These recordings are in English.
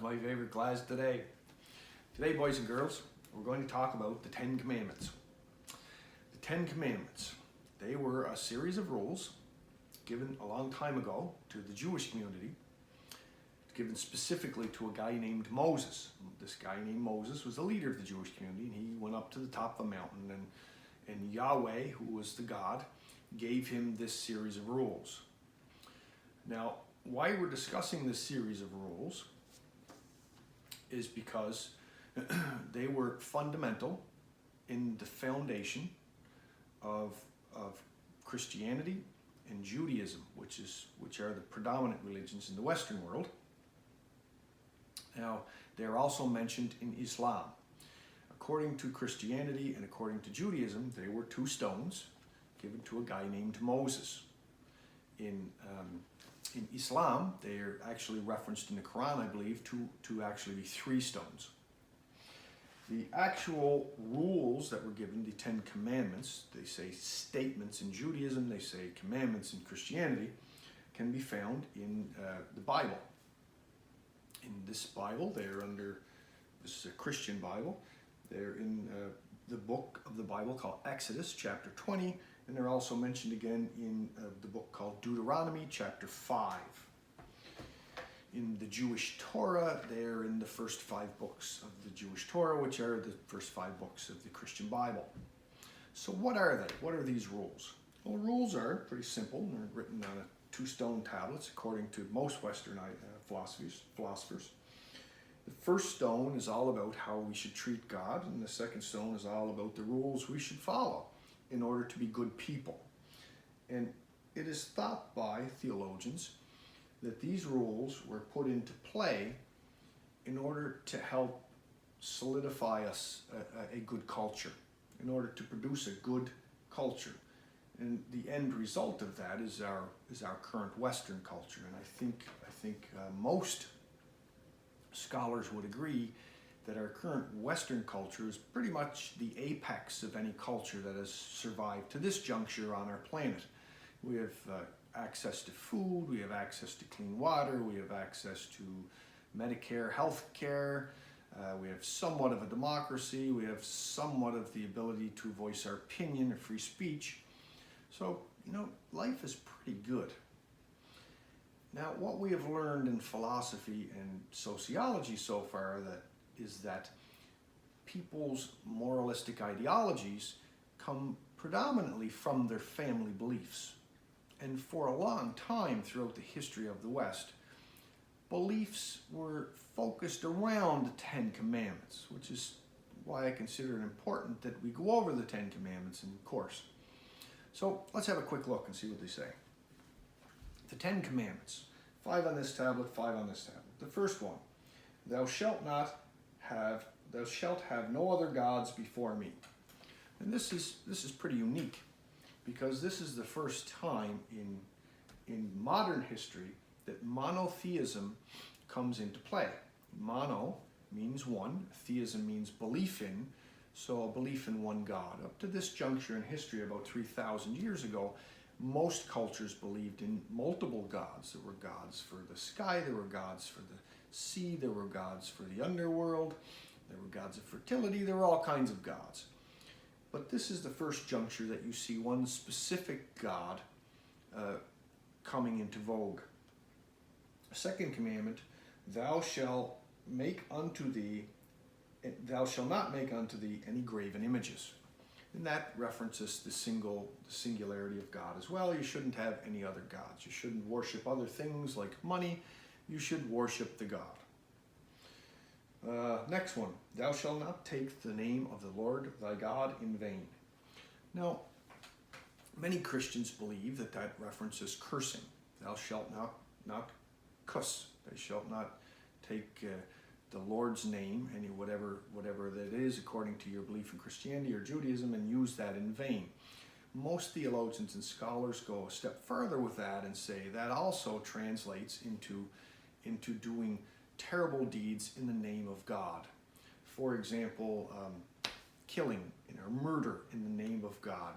That's my favorite class today. Today, boys and girls, we're going to talk about the Ten Commandments. The Ten Commandments, they were a series of rules given a long time ago to the Jewish community, given specifically to a guy named Moses. This guy named Moses was the leader of the Jewish community, and he went up to the top of the mountain, and Yahweh, who was the God, gave him this series of rules. Now, why we're discussing this series of rules is because they were fundamental in the foundation of Christianity and Judaism, which are the predominant religions in the Western world. Now, they're also mentioned in Islam. According to Christianity and according to Judaism, they were two stones given to a guy named Moses. In Islam, they are actually referenced in the Quran, I believe, to actually be three stones. The actual rules that were given, the Ten Commandments, they say statements in Judaism, they say commandments in Christianity, can be found in the Bible. In this Bible, this is a Christian Bible, they're in the book of the Bible called Exodus, chapter 20, and they're also mentioned again in the book called Deuteronomy, chapter 5. In the Jewish Torah, they're in the first 5 books of the Jewish Torah, which are the first 5 books of the Christian Bible. So what are they? What are these rules? Well, rules are pretty simple. They're written on 2 stone tablets, according to most Western philosophers. The first stone is all about how we should treat God, and the second stone is all about the rules we should follow in order to be good people. And it is thought by theologians that these rules were put into play in order to help solidify us a good culture, in order to produce a good culture. And the end result of that is our current Western culture. And I think most scholars would agree that our current Western culture is pretty much the apex of any culture that has survived to this juncture on our planet. We have access to food, we have access to clean water, we have access to Medicare health care, we have somewhat of a democracy, we have somewhat of the ability to voice our opinion or free speech. So, life is pretty good. Now, what we have learned in philosophy and sociology so far is that people's moralistic ideologies come predominantly from their family beliefs. And for a long time throughout the history of the West, beliefs were focused around the Ten Commandments, which is why I consider it important that we go over the Ten Commandments in course. So let's have a quick look and see what they say. The Ten Commandments, 5 on this tablet, 5 on this tablet. The first one, thou shalt have no other gods before me. And this is pretty unique, because this is the first time in modern history that monotheism comes into play. Mono means one, theism means belief in, so a belief in one God. Up to this juncture in history, about 3,000 years ago, most cultures believed in multiple gods. There were gods for the sky, there were gods for the sea, there were gods for the underworld, there were gods of fertility, there were all kinds of gods. But this is the first juncture that you see one specific God coming into vogue. Second commandment, thou shalt not make unto thee any graven images. And that references the singularity of God as well. You shouldn't have any other gods. You shouldn't worship other things like money. You should worship the God. Next one, thou shalt not take the name of the Lord thy God in vain. Now, many Christians believe that references cursing. Thou shalt not cuss. Thou shalt not take the Lord's name, whatever that is, according to your belief in Christianity or Judaism, and use that in vain. Most theologians and scholars go a step further with that and say that also translates into doing terrible deeds in the name of God. For example, killing or murder in the name of God,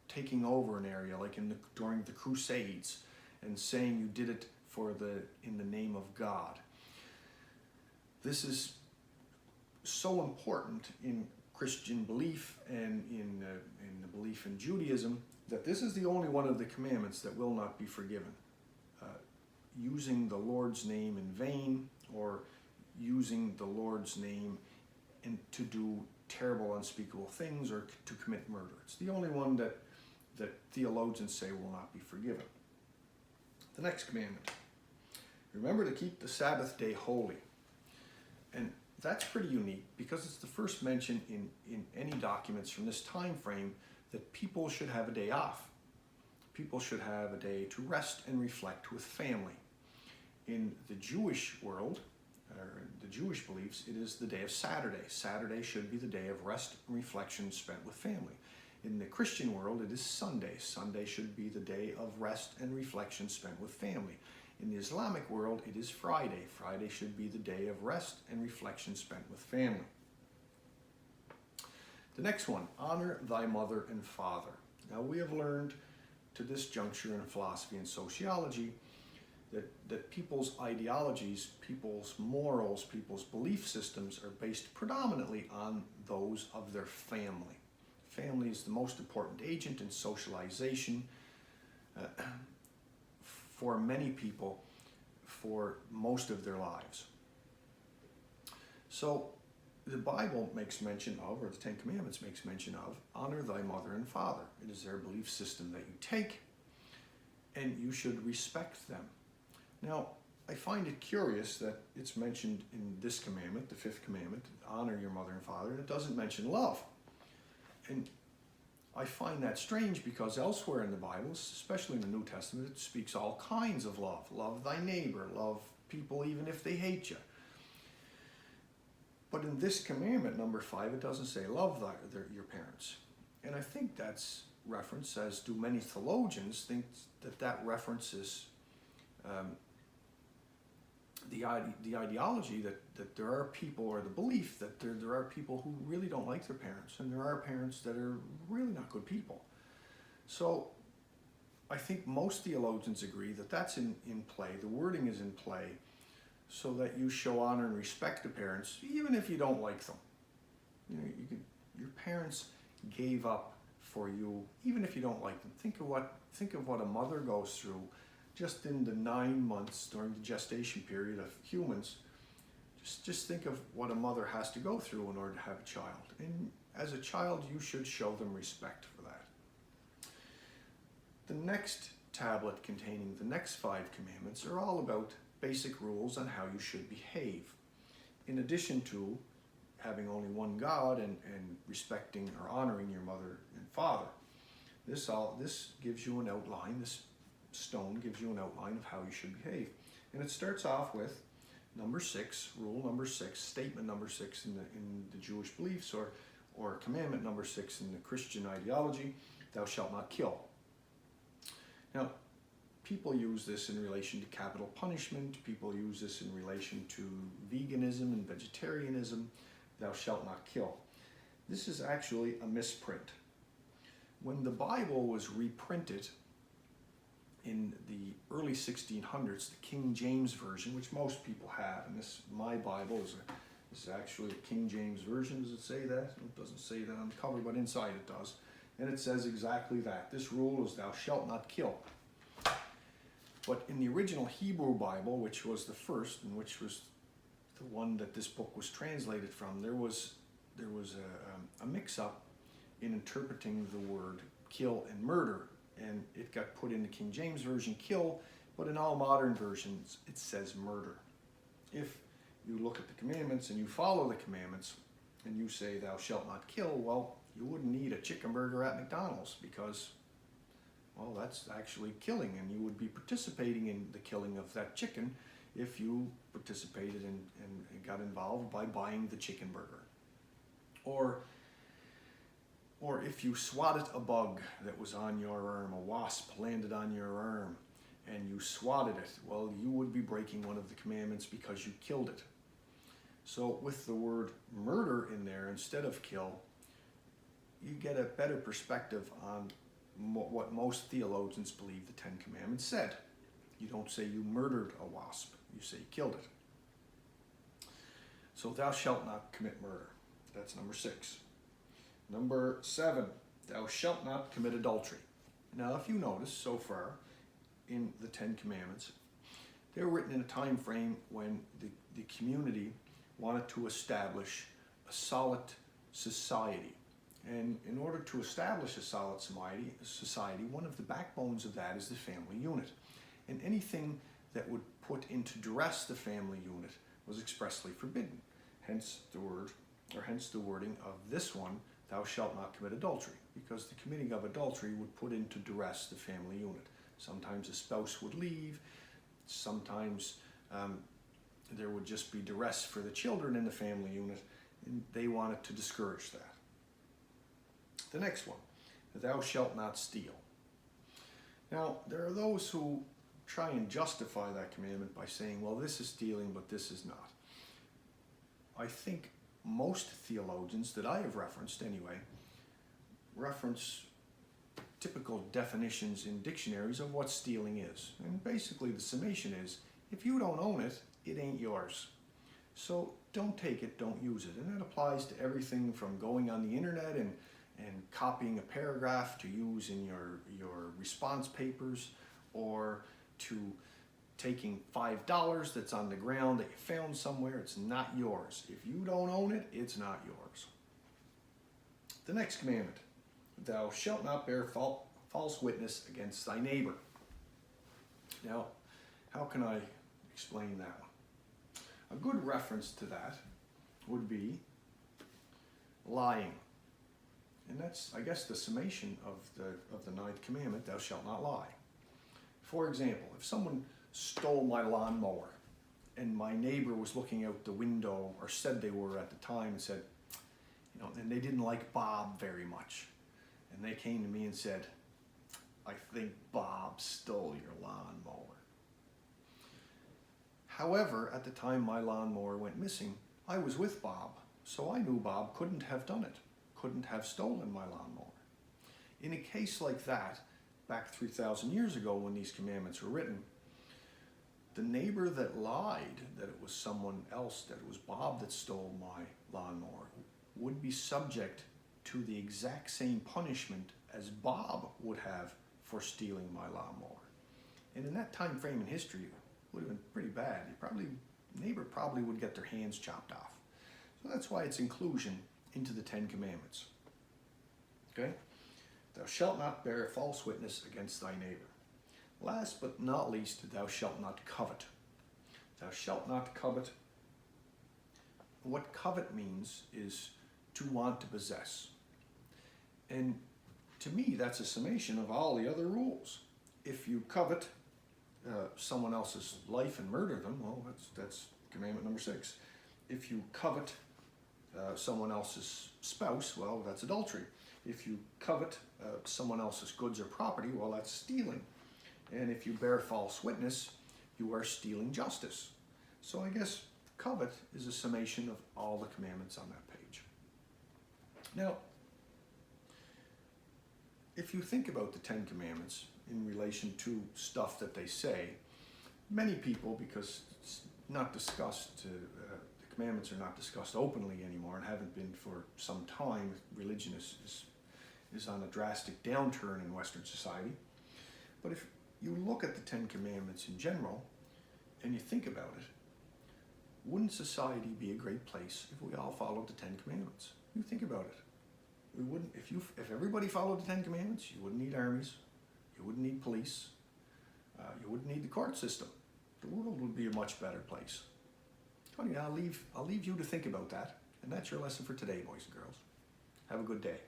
taking over an area like during the Crusades and saying you did it in the name of God. This is so important in Christian belief and in the belief in Judaism that this is the only one of the commandments that will not be forgiven. Using the Lord's name in vain, or using the Lord's name to do terrible, unspeakable things, or to commit murder. It's the only one that theologians say will not be forgiven. The next commandment: remember to keep the Sabbath day holy. And that's pretty unique because it's the first mention in any documents from this time frame that people should have a day off. People should have a day to rest and reflect with family. In the Jewish world, or the Jewish beliefs, it is the day of Saturday. Saturday should be the day of rest and reflection spent with family. In the Christian world, it is Sunday. Sunday should be the day of rest and reflection spent with family. In the Islamic world, it is Friday. Friday should be the day of rest and reflection spent with family. The next one: honor thy mother and father. Now, we have learned to this juncture in philosophy and sociology that people's ideologies, people's morals, people's belief systems are based predominantly on those of their family. Family is the most important agent in socialization for many people for most of their lives. So the Bible makes mention of, or the Ten Commandments makes mention of, honor thy mother and father. It is their belief system that you take, and you should respect them. Now, I find it curious that it's mentioned in this commandment, the fifth commandment, honor your mother and father, and it doesn't mention love. And I find that strange because elsewhere in the Bible, especially in the New Testament, it speaks all kinds of love. Love thy neighbor, love people even if they hate you. But in this commandment, number 5, it doesn't say love your parents. And I think that's reference, as do many theologians, think that reference is the ideology that there are people, or the belief that there are people who really don't like their parents, and there are parents that are really not good people. So I think most theologians agree that that's in play, the wording is in play, so that you show honor and respect to parents, even if you don't like them. You know, your parents gave up for you, even if you don't like them. Think of what a mother goes through just in the 9 months during the gestation period of humans. Just think of what a mother has to go through in order to have a child. And as a child, you should show them respect for that. The next tablet containing the next 5 commandments are all about basic rules on how you should behave. In addition to having only one God and respecting or honoring your mother and father. This gives you an outline, this stone gives you an outline of how you should behave. And it starts off with number 6, rule number 6, statement number 6 in the Jewish beliefs, or commandment number 6 in the Christian ideology: thou shalt not kill. Now, people use this in relation to capital punishment. People use this in relation to veganism and vegetarianism. Thou shalt not kill. This is actually a misprint. When the Bible was reprinted in the early 1600s, the King James Version, which most people have, and my Bible is actually a King James Version. Does it say that? It doesn't say that on the cover, but inside it does. And it says exactly that. This rule is thou shalt not kill. But in the original Hebrew Bible, which was the first, and which was the one that this book was translated from, there was a mix-up in interpreting the word kill and murder, and it got put in the King James Version kill, but in all modern versions it says murder. If you look at the commandments and you follow the commandments and you say thou shalt not kill, well, you wouldn't eat a chicken burger at McDonald's because, well, that's actually killing, and you would be participating in the killing of that chicken if you participated and got involved by buying the chicken burger. Or if you swatted a bug that was on your arm, a wasp landed on your arm, and you swatted it, well, you would be breaking one of the commandments because you killed it. So with the word murder in there instead of kill, you get a better perspective on what most theologians believe the 10 Commandments said. You don't say you murdered a wasp, you say you killed it. So thou shalt not commit murder. That's number 6. Number 7, thou shalt not commit adultery. Now, if you notice so far in the 10 Commandments, they're written in a time frame when the community wanted to establish a solid society. And in order to establish a solid society, one of the backbones of that is the family unit. And anything that would put into duress the family unit was expressly forbidden. Hence the wording of this one, thou shalt not commit adultery, because the committing of adultery would put into duress the family unit. Sometimes a spouse would leave, sometimes there would just be duress for the children in the family unit, and they wanted to discourage that. The next one, thou shalt not steal. Now, there are those who try and justify that commandment by saying, well, this is stealing, but this is not. I think most theologians that I have referenced anyway, reference typical definitions in dictionaries of what stealing is. And basically the summation is, if you don't own it, it ain't yours. So don't take it, don't use it. And that applies to everything from going on the internet and copying a paragraph to use in your response papers, or to taking $5 that's on the ground that you found somewhere. It's not yours. If you don't own it, it's not yours. The next commandment, thou shalt not bear false witness against thy neighbor. Now, how can I explain that one? A good reference to that would be lying. And that's, I guess, the summation of the 9th commandment, thou shalt not lie. For example, if someone stole my lawnmower and my neighbor was looking out the window, or said they were at the time, and said, and they didn't like Bob very much, and they came to me and said, I think Bob stole your lawnmower. However, at the time my lawnmower went missing, I was with Bob, so I knew Bob couldn't have done it, couldn't have stolen my lawnmower. In a case like that, back 3,000 years ago when these commandments were written, the neighbor that lied that it was someone else, that it was Bob that stole my lawnmower, would be subject to the exact same punishment as Bob would have for stealing my lawnmower. And in that time frame in history, it would have been pretty bad. Neighbor probably would get their hands chopped off. So that's why it's inclusion into the 10 Commandments. Okay? Thou shalt not bear false witness against thy neighbor. Last but not least, thou shalt not covet. Thou shalt not covet. What covet means is to want to possess. And to me, that's a summation of all the other rules. If you covet someone else's life and murder them, well, that's commandment number 6. If you covet someone else's spouse, well, that's adultery. If you covet someone else's goods or property, well, that's stealing. And if you bear false witness, you are stealing justice. So I guess covet is a summation of all the commandments on that page. Now, if you think about the 10 Commandments in relation to stuff that they say, many people, because it's not discussed, the commandments are not discussed openly anymore and haven't been for some time. Religion is on a drastic downturn in Western society. But if you look at the 10 Commandments in general and you think about it, wouldn't society be a great place if we all followed the 10 Commandments? You think about it. We wouldn't, if everybody followed the 10 Commandments, you wouldn't need armies, you wouldn't need police, you wouldn't need the court system. The world would be a much better place. I'll leave you to think about that, and that's your lesson for today, boys and girls. Have a good day.